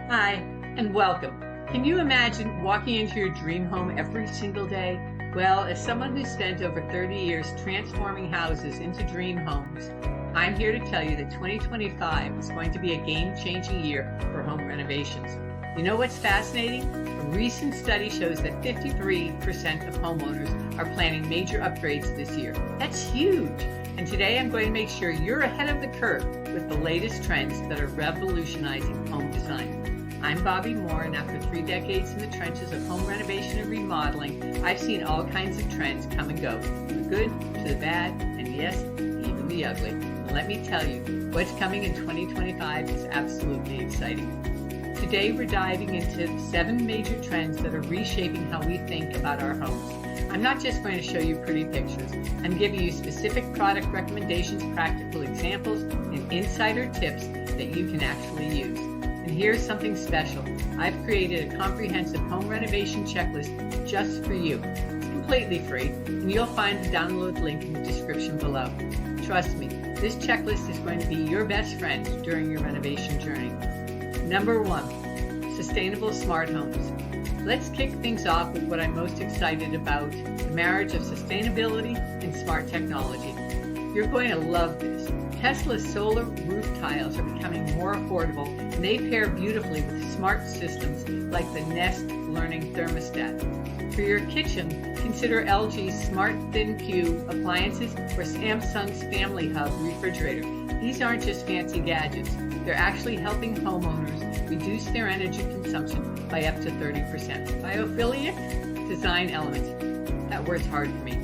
Hi, and welcome. Can you imagine walking into your dream home every single day? Well, as someone who spent over 30 years transforming houses into dream homes, I'm here to tell you that 2025 is going to be a game-changing year for home renovations. You know what's fascinating? A recent study shows that 53% of homeowners are planning major upgrades this year. That's huge! And today I'm going to make sure you're ahead of the curve with the latest trends that are revolutionizing home design. I'm Bobby Moore, and after 3 decades in the trenches of home renovation and remodeling, I've seen all kinds of trends come and go, from the good to the bad, and yes, even the ugly. And let me tell you, what's coming in 2025 is absolutely exciting. Today we're diving into 7 major trends that are reshaping how we think about our homes. I'm not just going to show you pretty pictures. I'm giving you specific product recommendations, practical examples, and insider tips that you can actually use. And here's something special. I've created a comprehensive home renovation checklist just for you. It's completely free, and you'll find the download link in the description below. Trust me, this checklist is going to be your best friend during your renovation journey. Number 1, sustainable smart homes. Let's kick things off with what I'm most excited about, the marriage of sustainability and smart technology. You're going to love this. Tesla's solar roof tiles are becoming more affordable, and they pair beautifully with smart systems like the Nest Learning Thermostat. For your kitchen, consider LG's Smart ThinQ appliances or Samsung's Family Hub refrigerator. These aren't just fancy gadgets. They're actually helping homeowners reduce their energy consumption by up to 30%. Biophilic design elements. That word's hard for me.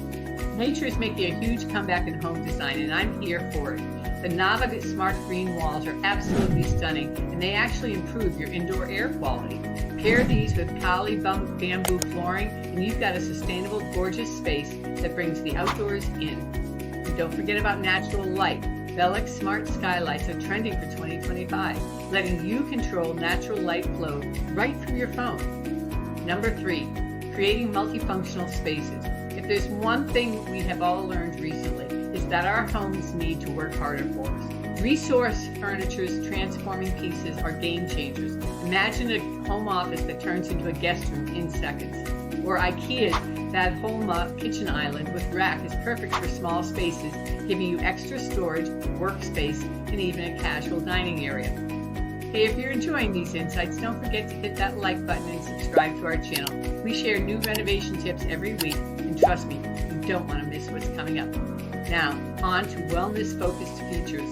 Nature is making a huge comeback in home design, and I'm here for it. The Nava Smart Green walls are absolutely stunning, and they actually improve your indoor air quality. Pair these with poly bamboo flooring, and you've got a sustainable, gorgeous space that brings the outdoors in. And don't forget about natural light. Belic Smart Skylights are trending for 2025, letting you control natural light flow right from your phone. Number 3, creating multifunctional spaces. If there's one thing we have all learned recently, is that our homes need to work harder for us. Resource Furniture's transforming pieces are game changers. Imagine a home office that turns into a guest room in seconds. Or IKEA's Vadholma kitchen island with rack is perfect for small spaces, giving you extra storage, workspace, and even a casual dining area. Hey, if you're enjoying these insights, don't forget to hit that like button and subscribe to our channel. We share new renovation tips every week, and trust me, you don't want to miss what's coming up. Now, on to wellness-focused features.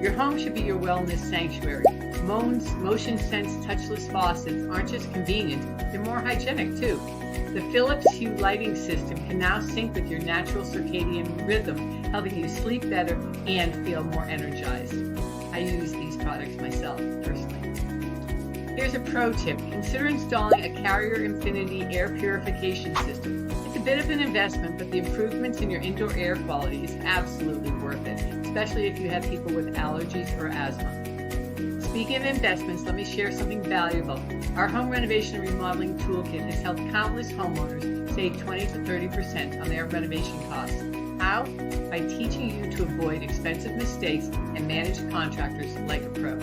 Your home should be your wellness sanctuary. Motion sense touchless faucets aren't just convenient, they're more hygienic too. The Philips Hue lighting system can now sync with your natural circadian rhythm, helping you sleep better and feel more energized. I use these products myself, personally. Here's a pro tip. Consider installing a Carrier Infinity air purification system. It's a bit of an investment, but the improvements in your indoor air quality is absolutely worth it, especially if you have people with allergies or asthma. Speaking of investments, let me share something valuable. Our home renovation and remodeling toolkit has helped countless homeowners save 20 to 30% on their renovation costs. How? By teaching you to avoid expensive mistakes and manage contractors like a pro.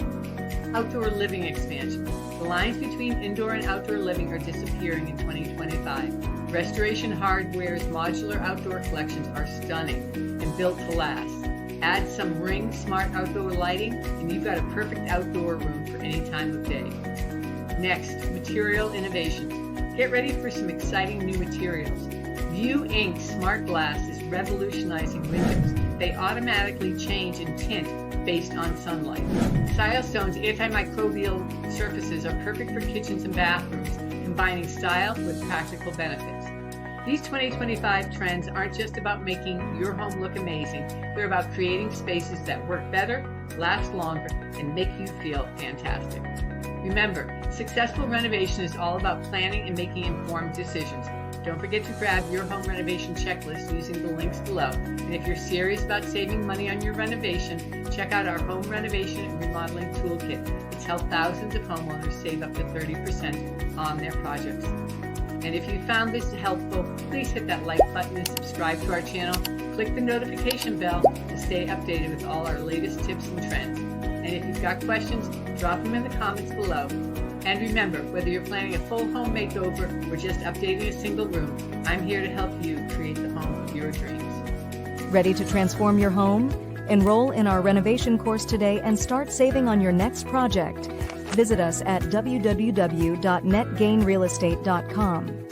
Outdoor living expansion. The lines between indoor and outdoor living are disappearing in 2025. Restoration Hardware's modular outdoor collections are stunning and built to last. Add some Ring Smart outdoor lighting, and you've got a perfect outdoor room for any time of day. Next, material innovations. Get ready for some exciting new materials. View Ink Smart Glass is revolutionizing windows. They automatically change in tint based on sunlight. Silestone's antimicrobial surfaces are perfect for kitchens and bathrooms, combining style with practical benefits. These 2025 trends aren't just about making your home look amazing. They're about creating spaces that work better, last longer, and make you feel fantastic. Remember, successful renovation is all about planning and making informed decisions. Don't forget to grab your home renovation checklist using the links below. And if you're serious about saving money on your renovation, check out our home renovation and remodeling toolkit. It's helped thousands of homeowners save up to 30% on their projects. And if you found this helpful, please hit that like button and subscribe to our channel. Click the notification bell to stay updated with all our latest tips and trends. And if you've got questions, drop them in the comments below. And remember, whether you're planning a full home makeover or just updating a single room, I'm here to help you create the home of your dreams. Ready to transform your home? Enroll in our renovation course today and start saving on your next project. Visit us at www.netgainrealestate.com.